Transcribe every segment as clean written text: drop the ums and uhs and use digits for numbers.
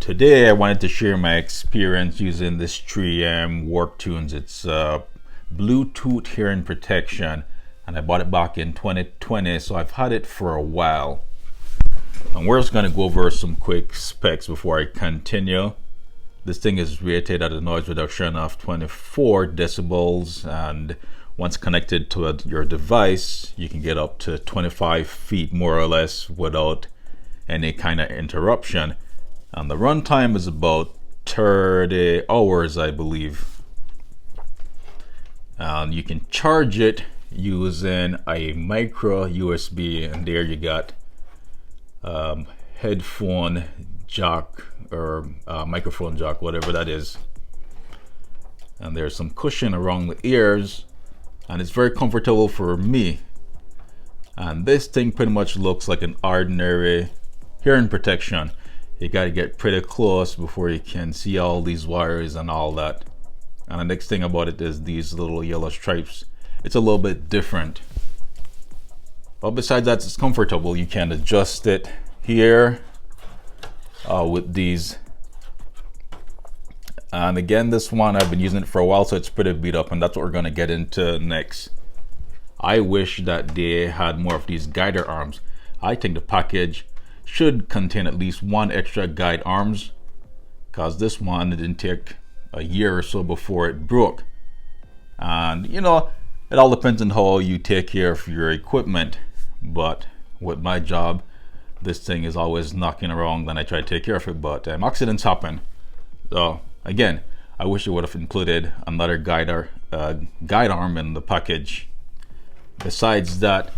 Today I wanted to share my experience using this 3M WorkTunes. It's Bluetooth hearing protection, and I bought it back in 2020, so I've had it for a while. And we're just going to go over some quick specs before I continue. This thing is rated at a noise reduction of 24 decibels, and once connected to your device, you can get up to 25 feet more or less without any kind of interruption. And the runtime is about 30 hours, I believe. And you can charge it using a micro USB, and there you got headphone jack or microphone jack, whatever that is. And there's some cushion around the ears, and it's very comfortable for me. And this thing pretty much looks like an ordinary hearing protection. You got to get pretty close before you can see all these wires and all that. And the next thing about it is these little yellow stripes. It's a little bit different, but besides that, it's comfortable. You can adjust it here with these. And again, this one I've been using it for a while, so it's pretty beat up, and that's what we're going to get into next. I wish that they had more of these guider arms. I think the package should contain at least one extra guide arms, because this one didn't take a year or so before it broke. And you know, it all depends on how you take care of your equipment, but with my job, this thing is always knocking around and I try to take care of it, but accidents happen. So again, I wish it would have included another guide arm in the package. Besides that,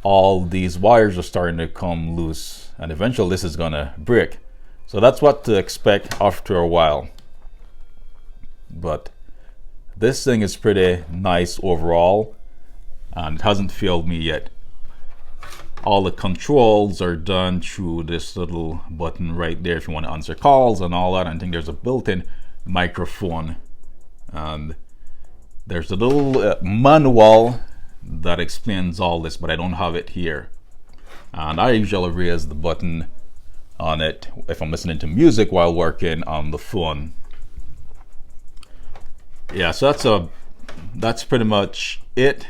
all these wires are starting to come loose, and eventually this is gonna break. So that's what to expect after a while. But this thing is pretty nice overall, and it hasn't failed me yet. All the controls are done through this little button right there if you want to answer calls and all that. I think there's a built-in microphone, and there's a little manual that explains all this, but I don't have it here. And I usually raise the button on it if I'm listening to music while working on the phone. Yeah, so that's pretty much it.